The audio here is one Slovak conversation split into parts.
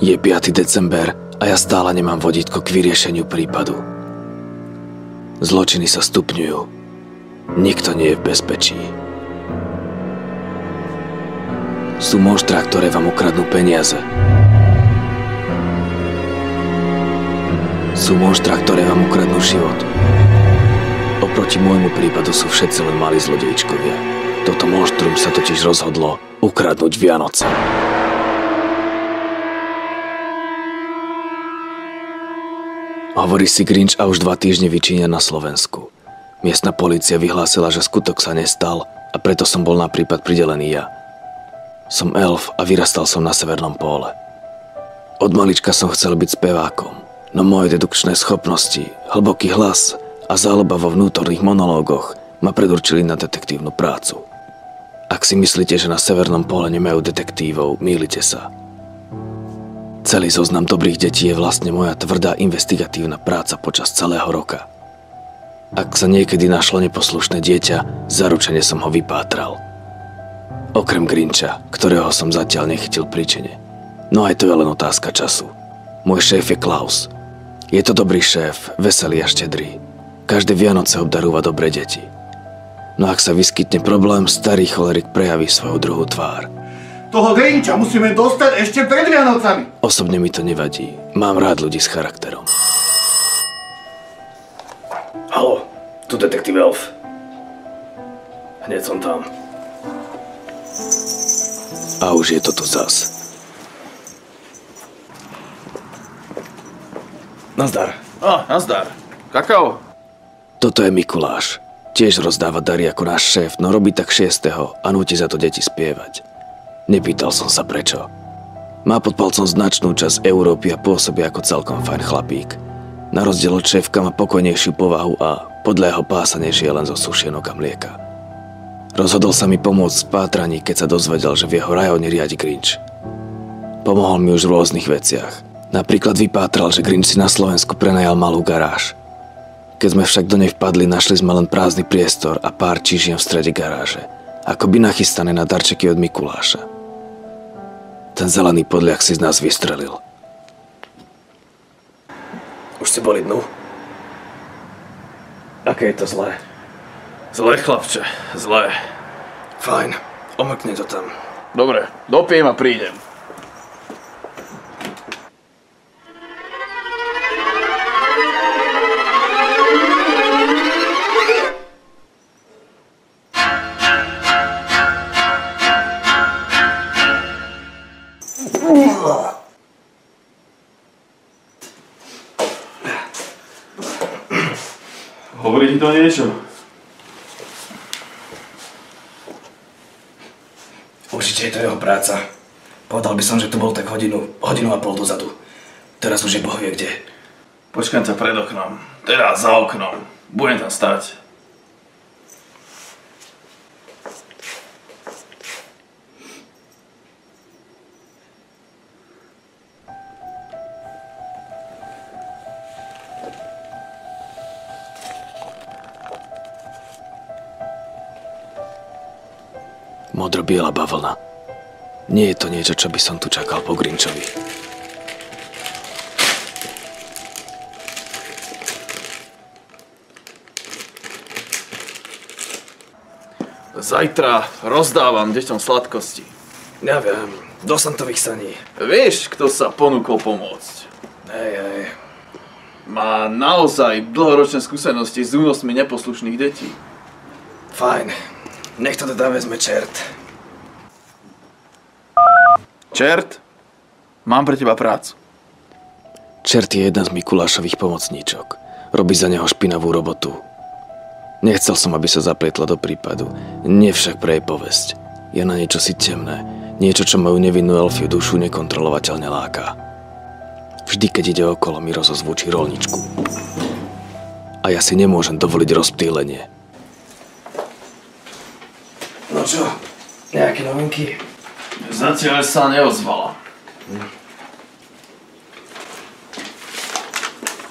Je 5. december a ja stále nemám vodítko k vyriešeniu prípadu. Zločiny sa stupňujú. Nikto nie je v bezpečí. Sú monštrá, ktoré vám ukradnú peniaze. Sú monštrá, ktoré vám ukradnú život. Oproti môjmu prípadu sú všetci len malí zlodejčkovia. Toto monštrum sa totiž rozhodlo ukradnúť Vianoce. Hovorí si Grinch a už 2 týždne vyčíňa na Slovensku. Miestna polícia vyhlásila, že skutok sa nestal a preto som bol na prípad pridelený ja. Som elf a vyrastal som na Severnom póle. Od malička som chcel byť spevákom, no moje dedukčné schopnosti, hlboký hlas a záľuba vo vnútorných monológoch ma predurčili na detektívnu prácu. Ak si myslíte, že na Severnom póle nemajú detektívov, mýlite sa. Celý zoznam dobrých detí je vlastne moja tvrdá investigatívna práca počas celého roka. Ak sa niekedy našlo neposlušné dieťa, zaručene som ho vypátral. Okrem Grincha, ktorého som zatiaľ nechytil príčine. No aj to je len otázka času. Môj šéf je Klaus. Je to dobrý šéf, veselý a štedrý. Každé Vianoce obdarúva dobré deti. No ak sa vyskytne problém, starý cholerik prejaví svoju druhú tvár. Toho Grincha musíme dostať ešte pred Vianocami. Osobne mi to nevadí. Mám rád ľudí s charakterom. Haló, tu detektív Elf. Hneď som tam. A už je to tu zas. Nazdar. Nazdar. Kakao? Toto je Mikuláš. Tiež rozdáva dary ako náš šéf, no robí tak 6. a núti za to deti spievať. Nepýtal som sa prečo. Má pod palcom značnú časť Európy a pôsobí ako celkom fajn chlapík. Na rozdiel od šéfka má pokojnejšiu povahu a podľa jeho pása nežije len zo sušienok a mlieka. Rozhodol sa mi pomôcť v pátraní, keď sa dozvedel, že v jeho rajone riadi Grinch. Pomohol mi už v rôznych veciach. Napríklad vypátral, že Grinch si na Slovensku prenajal malú garáž. Keď sme však do nej vpadli, našli sme len prázdny priestor a pár čížien v strede garáže. Akoby nachystané na darčeky od Mikuláša. Ten zelený podľah si z nás vystrelil. Už ste boli dnu? Aké je to zlé? Zlé, chlapče, zlé. Fajn, omrkni to tam. Dobre, dopijem a prídem. Hovorí ti to niečo? Určite je to jeho práca. Povedal by som, že to bol tak hodinu a pol dozadu. Teraz už je boh vie kde. Počkám ťa pred oknom. Teraz za oknom. Budem tam stať. Modro-biela bavlna. Nie je to niečo, čo by som tu čakal po Grinchovi. Zajtra rozdávam deťom sladkosti. Neviem, do santových saní. Vieš, kto sa ponúkol pomôcť? Hej. Má naozaj dlhoročné skúsenosti s únosmi neposlušných detí. Fajn, nech to teda vezme čert. Čert? Mám pre teba prácu. Čert je jedna z Mikulášových pomocníčok. Robí za neho špinavú robotu. Nechcel som, aby sa zaplietla do prípadu. Nie však pre jej povesť. Je na niečo si temné. Niečo, čo moju nevinnú elfiu dušu nekontrolovateľne láka. Vždy, keď ide okolo, mi rozozvučí rolničku. A ja si nemôžem dovoliť rozptýlenie. No čo, nejaké novinky? Zatiaľ sa neozvala.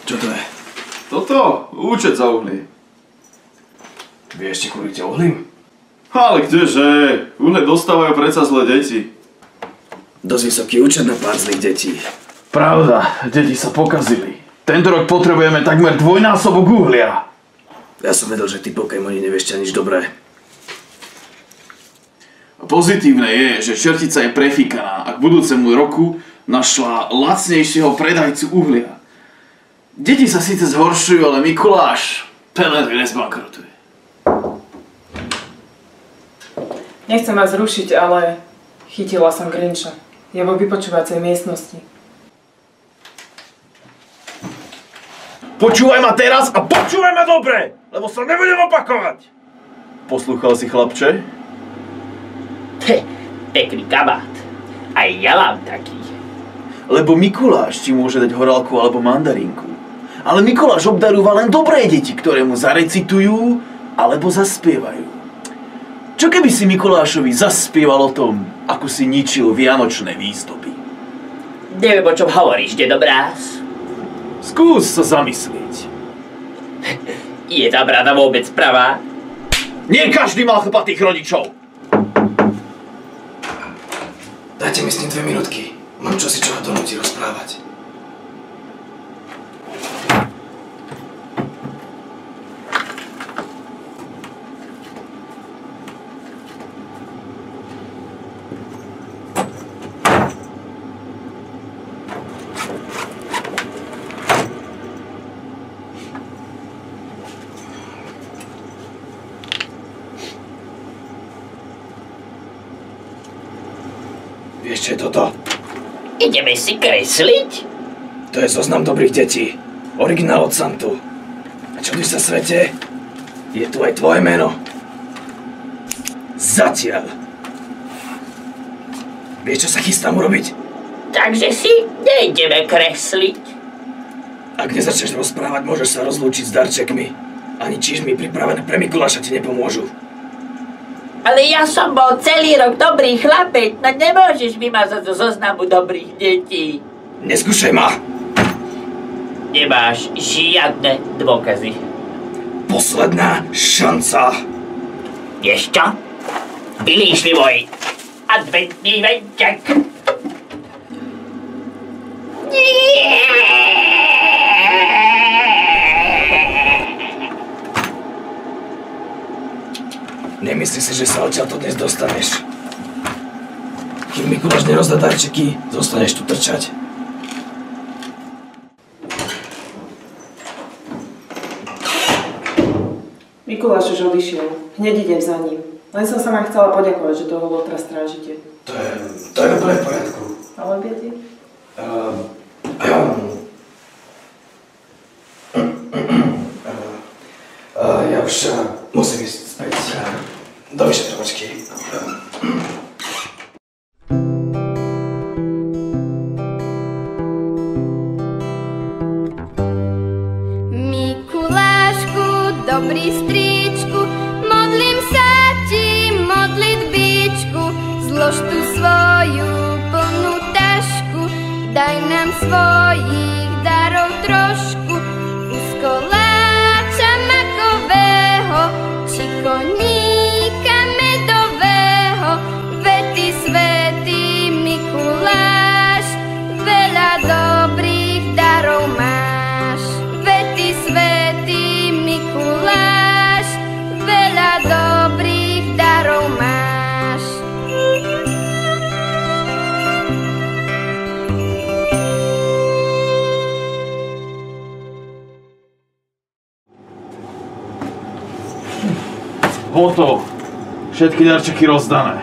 Čo to je? Toto? Účet za uhlie. Vy ešte kúrite uhlím? Ale kdeže? Uhle dostávajú predsa zlé deti. Dosť vysoký účet na pár zlých detí. Pravda, deti sa pokazili. Tento rok potrebujeme takmer dvojnásobok uhlia. Ja som vedel, že ty Pokémoni nevieš nič dobré. Pozitívne je, že čertica je prefíkaná a k budúcemu roku našla lacnejšieho predajcu uhlia. Deti sa síce zhoršujú, ale Mikuláš ten len nezbankrotuje. Nechcem vás rušiť, ale chytila som Grincha. Je vo vypočúvacej miestnosti. Počúvaj ma teraz a počúvaj ma dobre, lebo sa nebudem opakovať. Poslúchal si, chlapče? Pekný kabát. Aj ja mám taký. Lebo Mikuláš ti môže dať horálku alebo mandarinku. Ale Mikuláš obdarúva len dobré deti, ktoré mu zarecitujú alebo zaspievajú. Čo keby si Mikulášovi zaspieval o tom, ako si ničil vianočné výzdoby? Neviem, o čom hovoríš, dedobráz. Skús sa zamyslieť. Je tá brada vôbec pravá? Nie každý mal chlpatých rodičov. Dajte mi s ním 2 minútky. Mám čosi, čo ho donúti rozprávať. Vieš, čo je toto? Ideme si kresliť? To je zoznam dobrých detí. Originál od Santu. A čo sa svete? Je tu aj tvoje meno. Zatiaľ. Vieš, čo sa chystám urobiť? Takže si nejdeme kresliť. Ak nezačneš rozprávať, môžeš sa rozlúčiť s darčekmi. Ani čížmy pripravené pre Mikuláša ti nepomôžu. Ale ja som bol celý rok dobrý chlapec, no nemôžeš vymazať zo zoznamu dobrých detí. Neskúšaj ma! Nemáš žiadne dôkazy. Posledná šanca! Vieš čo? Vylíšli môj adventný venček. Nemyslí si, že sa odtiaľto dnes dostaneš. Kým Mikuláš nerozdá darčeky, zostaneš tu trčať. Mikuláš už odišiel. Hneď idem za ním. Len som sa vám chcela poďakovať, že toho Lotra strážite. To je úplne v poriadku. Ale viete? Ja už musím ísť späť do vyšetrovačky. Mikulášku, dobrý stríčku, modlím sa ti modlitbičku, zlož tu svoju plnú tašku, daj nám svojich darov trošku, kus koláča makového, či koníka medového, vety svätý Mikuláš, veľa dobrých darov máš. Vety svätý Mikuláš, veľa dobrých darov máš. Hotovo. Všetky darčeky rozdané.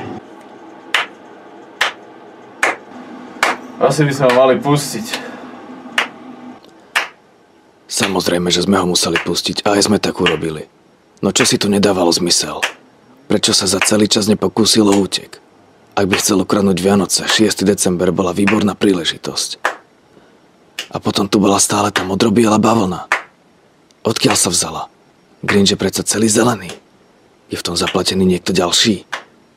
Asi by sme ho mali pustiť. Samozrejme, že sme ho museli pustiť a aj sme tak urobili. No čo si tu nedávalo zmysel? Prečo sa za celý čas nepokúsil o útek? Ak by chcel ukradnúť Vianoce, 6. december bola výborná príležitosť. A potom tu bola stále tá modrobiela bavlna. Odkiaľ sa vzala? Grinch je predsa celý zelený. Je v tom zaplatený niekto ďalší?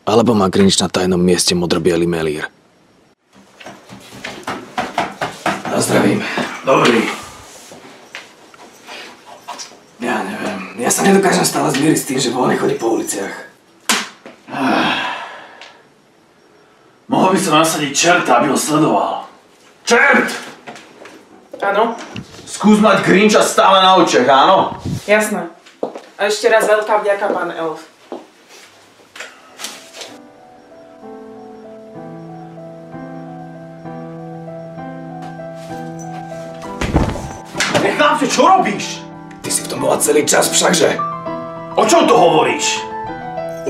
Alebo má Grinch na tajnom mieste modrobiely melír? Nazdravím. Dobrý. Ja neviem. Ja sa nedokážem stále zmieriť s tým, že Boh nechodí po uliciach. Mohol Chcel by som nasadiť čerta, aby ho sledoval. Čert! Áno, Skús mať Grincha stále na očiach, áno? jasné. A ešte raz veľká vďaka, pán Elf. Chlapče, čo robíš? Ty si v tom bola celý čas všakže. O čom to hovoríš?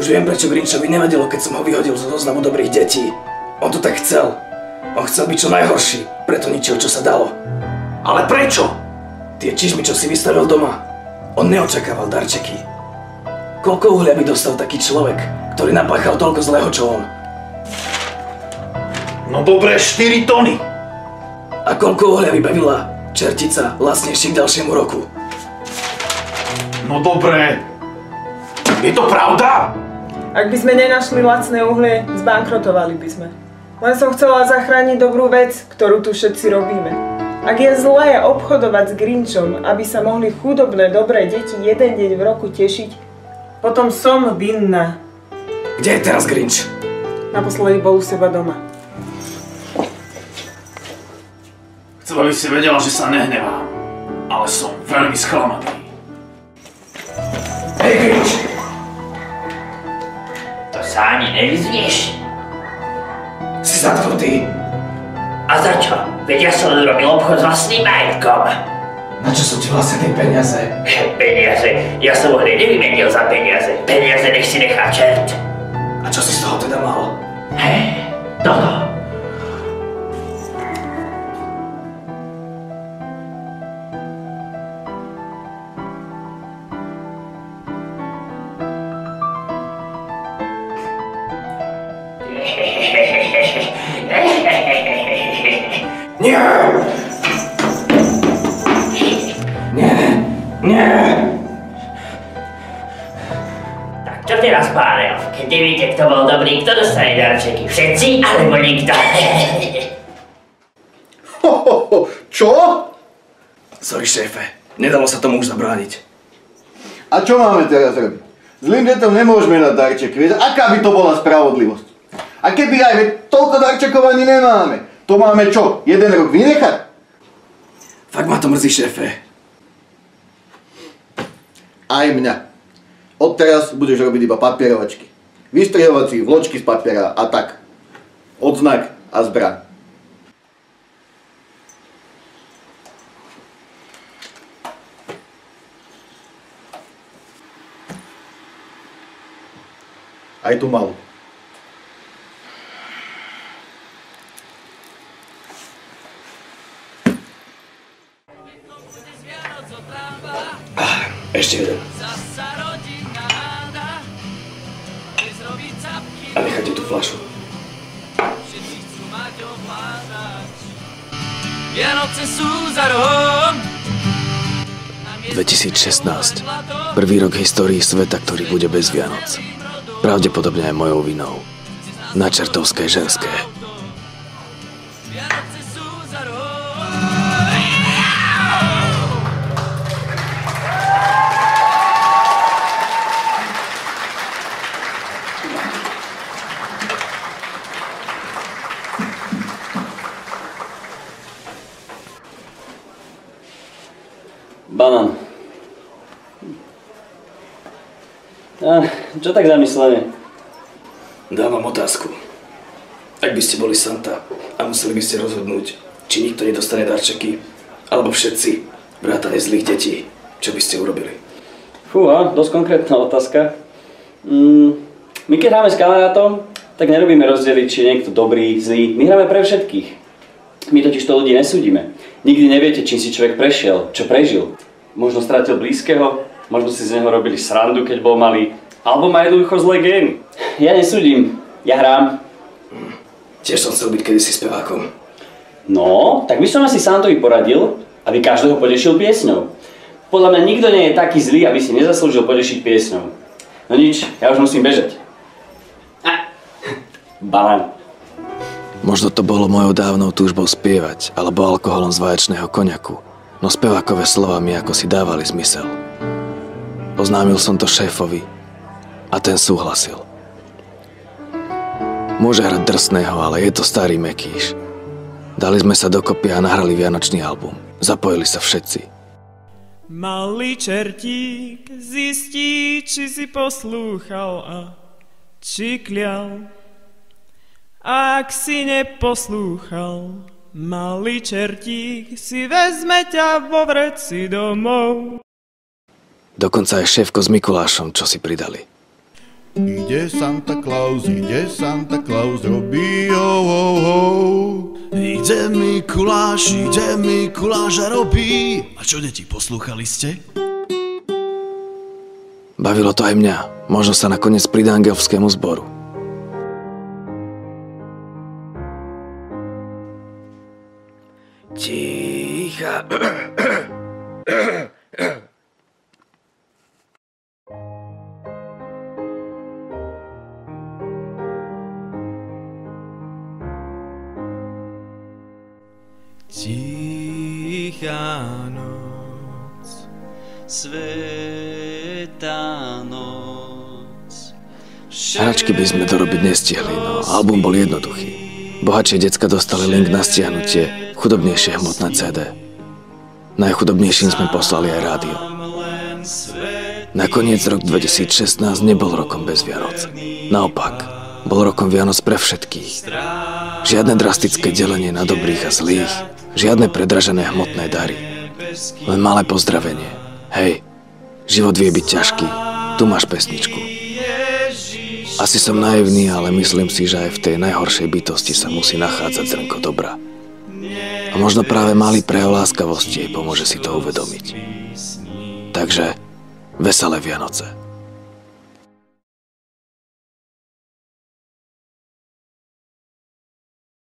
Už viem, prečo Grinchovi nevadilo, keď som ho vyhodil zo zoznamu dobrých detí. On to tak chcel. On chcel byť čo najhorší, preto ničil, čo sa dalo. Ale prečo? Tie čižmy, čo si vystavil doma, on neočakával darčeky. Koľko uhlia by dostal taký človek, ktorý napáchal toľko zlého, čo on? No dobre, 4 tony. A koľko uhlia vybavila čertica lacnejšie k ďalšiemu roku? No dobre. Je to pravda? Ak by sme nenašli lacné uhlie, zbankrotovali by sme. Len som chcela zachrániť dobrú vec, ktorú tu všetci robíme. Ak je zlé obchodovať s Grinchom, aby sa mohli chudobné dobré deti jeden deň v roku tešiť, potom som vinná. Kde je teraz Grinch? Naposledy bol u seba doma. Chcem, aby si vedela, že sa nehnevám. Ale som veľmi sklamaný. Hej, Grinch! To sa ani nevyzvieš. Si zatknutý. A za čo? Veď ja som robil obchod s vlastným majetkom. Na čo sú ti vlastne tie peniaze? Peniaze? Ja som ho nevymenil za peniaze. Peniaze nech si nechá čert. A čo si z toho teda mal? Hej, toto. Nie! Nie! Nie! Tak čo teraz, pán Elf? Keď nevíte, kto bol dobrý, kto dostane darčeky? Všetci, alebo nikto? Čo? Sorry, šéfe. Nedalo sa tomu už zabrániť. A čo máme teraz robiť? Zlým deťom nemôžeme dať darček, vieš? Aká by to bola spravodlivosť? A keby aj, veď toľko darčekov ani nemáme. To máme čo? 1 rok vynechať? Fakt ma to mrzí, šéfe. Aj mňa. Odteraz budeš robiť iba papierovačky. Vystrihovací vločky z papiera a tak. Odznak a zbraň. Aj tu malú. Ešte jeden. A nechajte tú fľašu. Vianoce sú za rohom. 2016. Prvý rok histórii sveta, ktorý bude bez Vianoc. Pravdepodobne aj mojou vinou. Na čertovské ženské. Banán. Čo tak zamyslené? Dávam otázku. Ak by ste boli Santa a museli by ste rozhodnúť, či nikto nedostane darčeky, alebo všetci, vrátane zlých detí, čo by ste urobili? Fúha, dosť konkrétna otázka. My keď hráme s kamarátom, tak nerobíme rozdiely, či je niekto dobrý, zlý. My hráme pre všetkých. My totiž to ľudí nesúdime. Nikdy neviete, čím si človek prešiel, čo prežil. Možno strátil blízkeho, možno si z neho robili srandu, keď bol malý, alebo má jednoducho zlé gény. Ja nesúdim, ja hrám. Tiež som chcel byť kedysi spevákom. No, tak by som asi Santovi poradil, aby každého potešil piesňou. Podľa mňa nikto nie je taký zlý, aby si nezaslúžil potešiť piesňou. No nič, ja už musím bežať. Banán. Možno to bolo mojou dávnou túžbou spievať, alebo alkoholom z vaječného koniaku, no spevákové slová mi ako si dávali zmysel. Oznámil som to šéfovi a ten súhlasil. Môže hrať drsného, ale je to starý Mekíš. Dali sme sa dokopy a nahrali vianočný album. Zapojili sa všetci. Malý čertík zistí, či si poslúchal a či klial. A ak si neposlúchal, malý čertík si vezme ťa vo vreci domov. Dokonca aj šéfko s Mikulášom, čo si pridali. Ide Santa Claus, robí ho, ho, ho. Ide Mikuláš a robí. A čo, deti, poslúchali ste? Bavilo to aj mňa. Možno sa nakoniec pridám k elfskému zboru. Ticha. Tichá noc, Svetá noc. Hračky by sme dorobiť nestihli, no album bol jednoduchý. Bohatšie decka dostali link na stiahnutie, chudobnejšie hmotné CD. Najchudobnejším sme poslali aj rádio. Nakoniec rok 2016 nebol rokom bez Vianoc. Naopak, bol rokom Vianoc pre všetkých. Žiadne drastické delenie na dobrých a zlých, žiadne predražené hmotné dary. Len malé pozdravenie. Hej, život vie byť ťažký, tu máš pesničku. Asi som naivný, ale myslím si, že aj v tej najhoršej bytosti sa musí nachádzať zrnko dobra. A možno práve malý prejav láskavosti jej pomôže si to uvedomiť. Takže, veselé Vianoce.